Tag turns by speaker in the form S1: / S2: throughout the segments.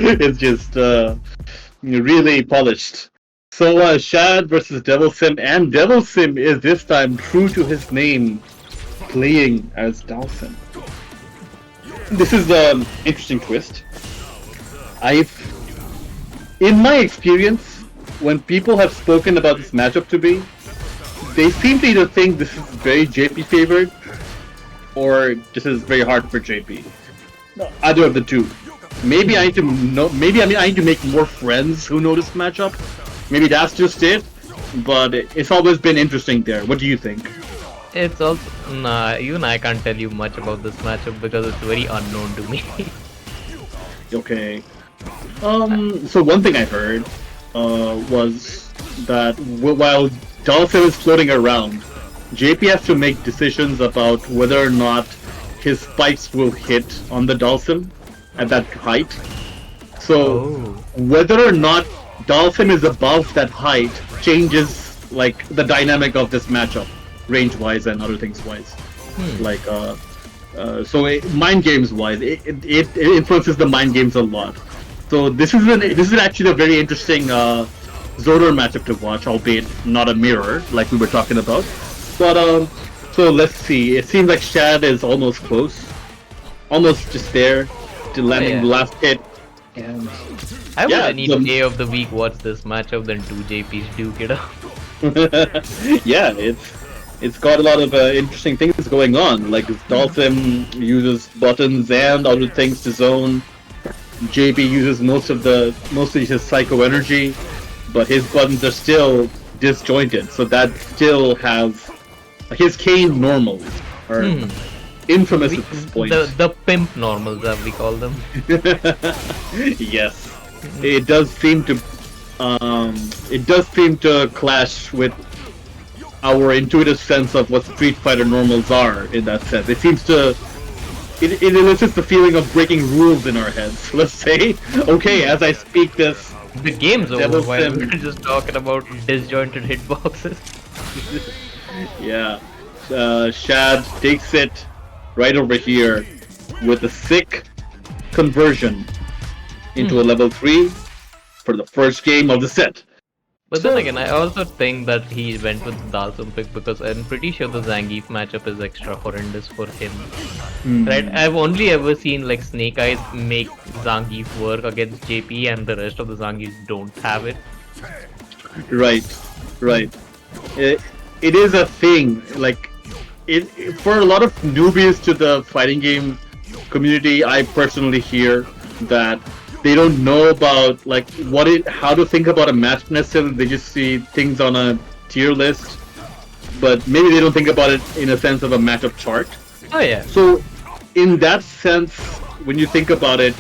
S1: It's just really polished. So Shad versus Devilsim, and Devilsim is this time true to his name, playing as Dhalsim. This is an interesting twist. I've, in my experience, when people have spoken about this matchup to me, they seem to either think this is very JP favored, or this is very hard for JP. Either of the two. Maybe I need to know. Maybe I need to make more friends who know this matchup. Maybe that's just it. But it's always been interesting there. What do you think?
S2: It's also even I can't tell you much about this matchup because it's very unknown to me.
S1: Okay. So one thing I heard was that while Dhalsim is floating around, JP has to make decisions about whether or not his spikes will hit on the Dhalsim at that height. So whether or not Dhalsim is above that height changes like the dynamic of this matchup, range-wise and other things-wise. Like so mind games wise, it influences the mind games a lot. So this is actually a very interesting Zodor matchup to watch, albeit not a mirror like we were talking about. But so let's see. It seems like Shad is almost close, almost just there to landing the last hit. And
S2: I would any day of the week watch this matchup than 2JP's duke it out.
S1: Yeah, it's got a lot of interesting things going on. Like Dhalsim uses buttons and other things to zone. JP uses mostly his psycho energy, but his buttons are still disjointed. So that still has his cane normals are infamous at this point.
S2: The pimp normals, as we call them.
S1: Yes, it does seem to clash with our intuitive sense of what Street Fighter normals are. In that sense, it seems to it elicits the feeling of breaking rules in our heads. Let's say, okay, as I speak this,
S2: the game's over while we're just talking about disjointed hitboxes.
S1: Yeah, Shad takes it right over here with a sick conversion into a level 3 for the first game of the set.
S2: But then again, I also think that he went with the Dhalsim pick because I'm pretty sure the Zangief matchup is extra horrendous for him. Right? I've only ever seen like Snake Eyes make Zangief work against JP and the rest of the Zangiefs don't have it.
S1: Right. It is a thing, like, for a lot of newbies to the fighting game community, I personally hear that they don't know about like how to think about a match necessarily. They just see things on a tier list, but maybe they don't think about it in a sense of a matchup chart.
S2: Oh yeah.
S1: So in that sense, when you think about it,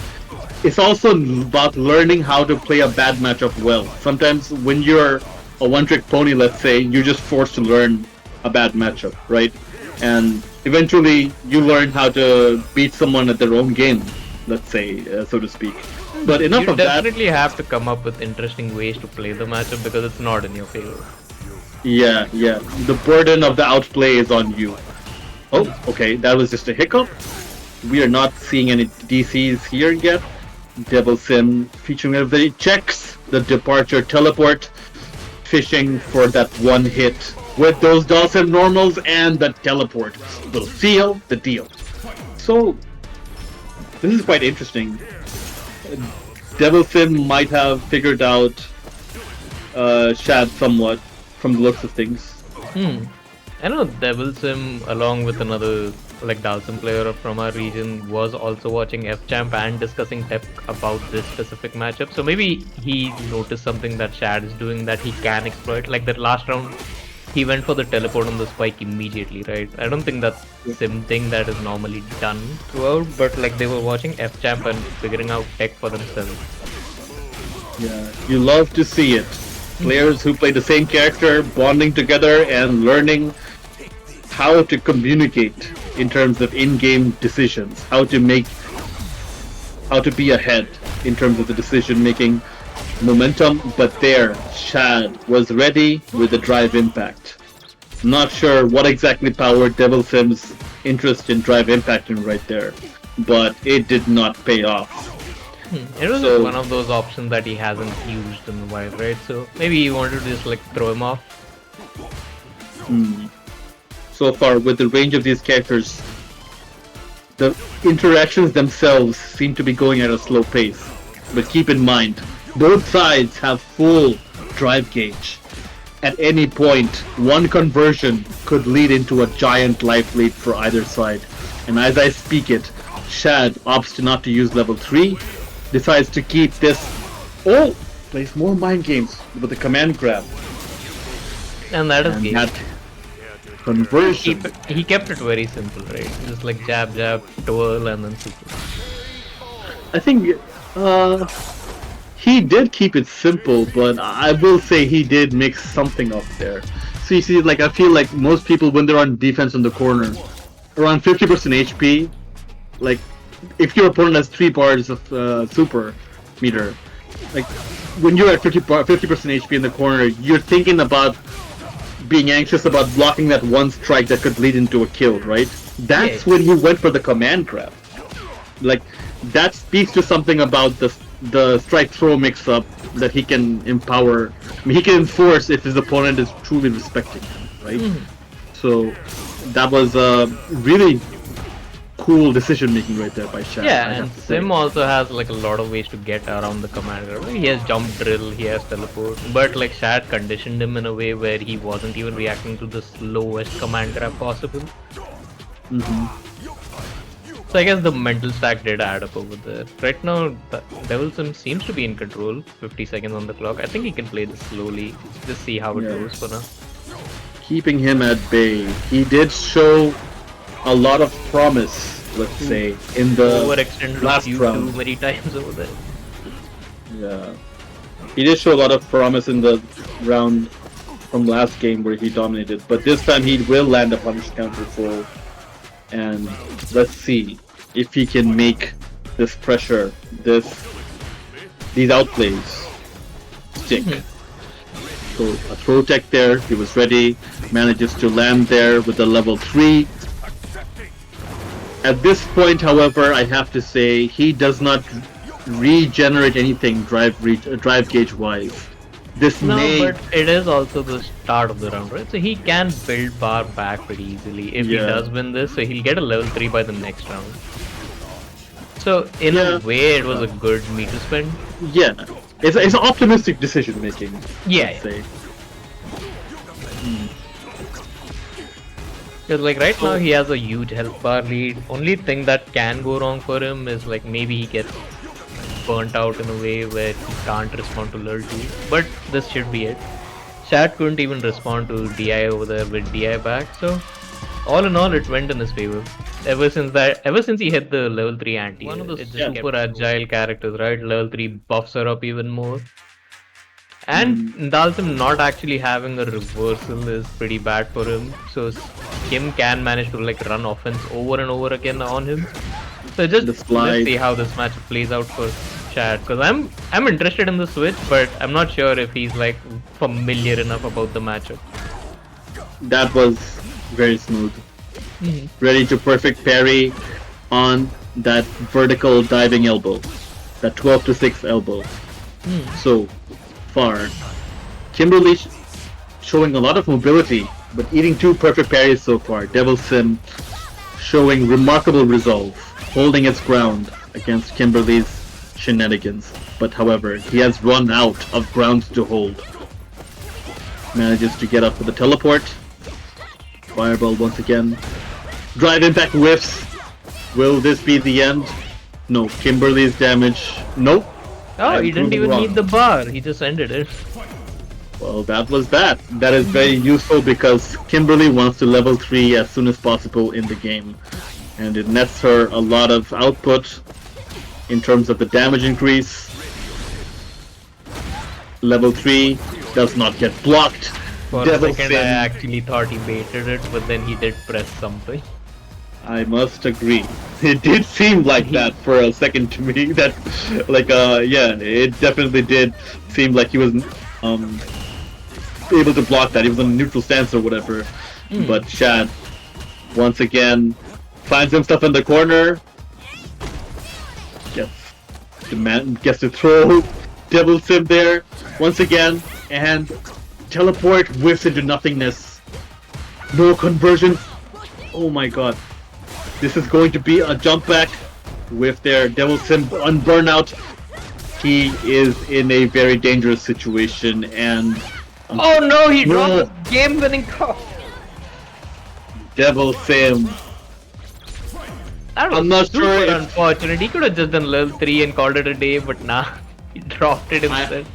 S1: it's also about learning how to play a bad matchup well. Sometimes when you're a one-trick pony, let's say, you're just forced to learn a bad matchup, right? And eventually you learn how to beat someone at their own game, let's say, so to speak. But enough of that.
S2: You definitely have to come up with interesting ways to play the matchup because it's not in your favor.
S1: Yeah. The burden of the outplay is on you. Oh, okay, that was just a hiccup. We are not seeing any DCs here yet. Devilsim featuring everybody checks the departure teleport, fishing for that one hit with those Dhalsim normals and the teleport will seal the deal. So this is quite interesting. Devilsim might have figured out Shad somewhat from the looks of things.
S2: I know Devilsim, along with another like Dhalsim player from our region, was also watching FChamp and discussing tech about this specific matchup. So maybe he noticed something that Shad is doing that he can exploit. Like that last round, he went for the teleport on the spike immediately, right? I don't think that's something that is normally done throughout, but like they were watching FChamp and figuring out tech for themselves.
S1: Yeah, you love to see it. Players who play the same character bonding together and learning how to communicate in terms of in-game decisions, how to be ahead in terms of the decision-making momentum. But there, Shad was ready with the drive impact. Not sure what exactly powered Devilsim's interest in drive impact in right there, but it did not pay off.
S2: It was just
S1: So,
S2: one of those options that he hasn't used in a while, right? So maybe he wanted to just like throw him off.
S1: so far with the range of these characters, the interactions themselves seem to be going at a slow pace. But keep in mind, both sides have full drive gauge. At any point, one conversion could lead into a giant life lead for either side. And as I speak it, Shad opts not to use level 3, decides to keep this. Oh! Plays more mind games with the command grab.
S2: And that is
S1: And
S2: game.
S1: that conversion.
S2: He kept it very simple, right? Just like jab, jab, twirl, and then super.
S1: I think he did keep it simple, but I will say he did mix something up there. So you see, like I feel like most people when they're on defense in the corner, around 50% HP, like if your opponent has 3 bars of super meter, like when you're at 50% HP in the corner, you're thinking about being anxious about blocking that one strike that could lead into a kill, right? That's when he went for the command grab. Like that speaks to something about the strike throw mix up that he can empower. I mean, he can enforce if his opponent is truly respecting him, right? So that was a really cool decision making right there by Shad.
S2: Yeah, and Sim also has like a lot of ways to get around the commander. He has jump drill, he has teleport, but like Shad conditioned him in a way where he wasn't even reacting to the slowest command grab possible. So I guess the mental stack did add up over there. Right now, devilsim seems to be in control. 50 seconds on the clock. I think he can play this slowly. Just see how it goes for now.
S1: Keeping him at bay. He did show a lot of promise, let's say, in the
S2: overextended
S1: last round.
S2: too many times over there.
S1: Yeah. He did show a lot of promise in the round from last game where he dominated, but this time he will land a punish counter full. And let's see if he can make this pressure, these outplays stick. So a throw tech there, he was ready, manages to land there with a level 3. At this point, however, I have to say he does not regenerate anything drive gauge wise.
S2: But it is also the start of the round, right? So he can build bar back pretty easily if he does win this. So he'll get a level 3 by the next round. So in a way, it was a good meter spend.
S1: Yeah, it's an optimistic decision making.
S2: Yeah. Because like right now he has a huge health bar lead. Only thing that can go wrong for him is like maybe he gets burnt out in a way where he can't respond to lure 2, but this should be it. Shad couldn't even respond to DI over there with DI back, so all in all it went in his favor. Ever since he hit the level 3 anti, one of those super agile characters, right? Level 3 buffs her up even more. And Dhalsim not actually having a reversal is pretty bad for him, so Kim can manage to like run offense over and over again on him. So just let's see how this matchup plays out for Shad, because I'm interested in the switch, but I'm not sure if he's like familiar enough about the matchup.
S1: That was very smooth. Ready to perfect parry on that vertical diving elbow, that 12 to 6 elbow. So far, Kimberly showing a lot of mobility, but eating 2 perfect parries so far. devilsim showing remarkable resolve, holding its ground against Kimberly's shenanigans. But however, he has run out of ground to hold. Manages to get up for the teleport. Fireball once again. Drive impact whiffs. Will this be the end? No. Kimberly's damage. Nope.
S2: Oh, he didn't even need the bar. He just ended it.
S1: Well, that was that. That is very useful because Kimberly wants to level 3 as soon as possible in the game. And it nets her a lot of output in terms of the damage increase. Level 3 does not get blocked.
S2: For a second I actually thought he baited it, but then he did press something.
S1: I must agree. It did seem like that for a second to me. That, like, yeah, it definitely did seem like he was able to block that. He was on a neutral stance or whatever. But Shad, once again, finds himself in the corner. Gets The man gets to throw devilsim there once again, and teleport whiffs into nothingness. No conversion. Oh my god. This is going to be a jump back with their devilsim on burnout. He is in a very dangerous situation, and
S2: Oh no, he dropped the game-winning call.
S1: devilsim.
S2: That was
S1: I'm not
S2: super
S1: sure if-
S2: unfortunate. He could have just done level 3 and called it a day, but nah, he dropped it instead.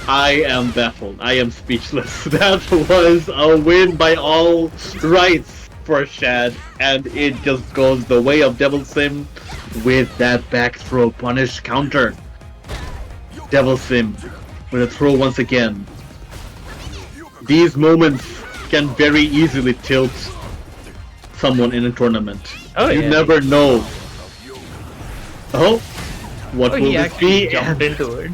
S1: I am baffled. I am speechless. That was a win by all rights for Shad, and it just goes the way of devilsim with that back throw punish counter. devilsim with a throw once again. These moments can very easily tilt someone in a tournament.
S2: Oh,
S1: You
S2: yeah.
S1: never know. Oh, what
S2: Oh,
S1: will
S2: he
S1: this
S2: actually
S1: be?
S2: jumped into it.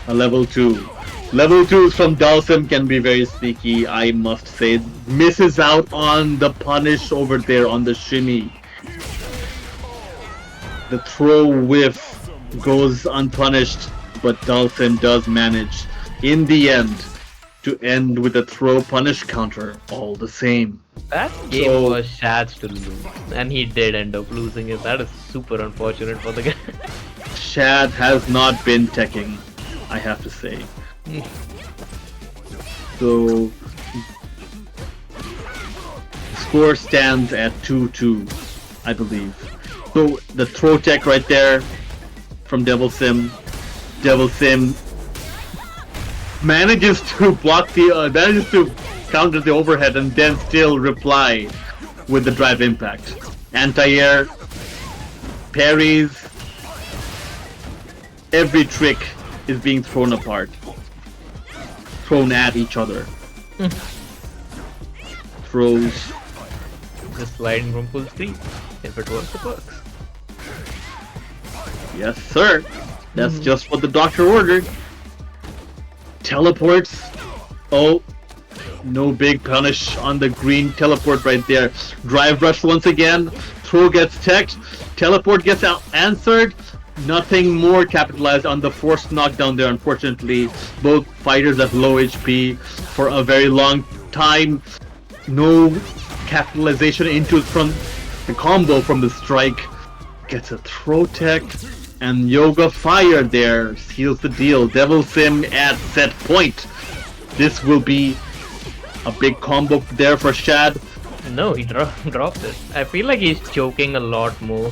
S1: A level 2. Level 2s from Dhalsim can be very sneaky, I must say. Misses out on the punish over there on the shimmy. The throw whiff goes unpunished, but Dhalsim does manage, in the end, to end with a throw punish counter all the same.
S2: That game
S1: So-
S2: was Shad's to lose, and he did end up losing it. That is super unfortunate for the guy.
S1: Shad has not been teching, I have to say. So, score stands at 2-2, I believe. So the throw tech right there from devilsim. devilsim manages to block the manages to counter the overhead and then still reply with the drive impact. Anti-air, parries, every trick is being thrown apart. Thrown at each other. Throws.
S2: Just sliding from full speed, if it works, it works.
S1: Yes, sir. That's just what the doctor ordered. Teleports. Oh, no big punish on the green teleport right there. Drive rush once again. Throw gets teched. Teleport gets out answered. Nothing more capitalized on the forced knockdown there, unfortunately. Both fighters have low HP for a very long time. No capitalization into from the combo from the strike. Gets a throw tech, and Yoga Fire there seals the deal. devilsim at set point. This will be a big combo there for Shad.
S2: No, he dropped it. I feel like he's choking a lot more.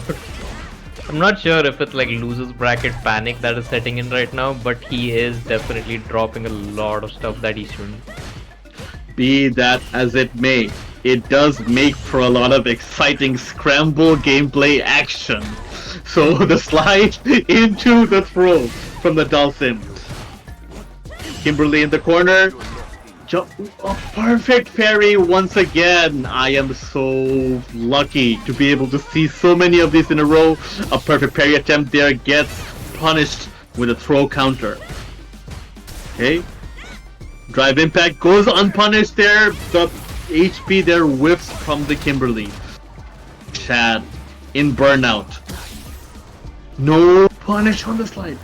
S2: I'm not sure if it's like losers bracket panic that is setting in right now, but he is definitely dropping a lot of stuff that he shouldn't.
S1: Be that as it may, it does make for a lot of exciting scramble gameplay action. So the slide into the throw from the Dhalsim. Kimberly in the corner. A perfect parry once again. I am so lucky to be able to see so many of these in a row. A perfect parry attempt there gets punished with a throw counter. Okay. Drive impact goes unpunished there. The HP there whiffs from the Kimberly. Shad in burnout. No punish on the slide.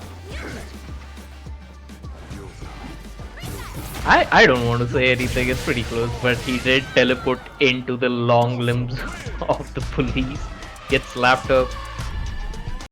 S2: I don't want to say anything, it's pretty close, but he did teleport into the long limbs of the police, get slapped up,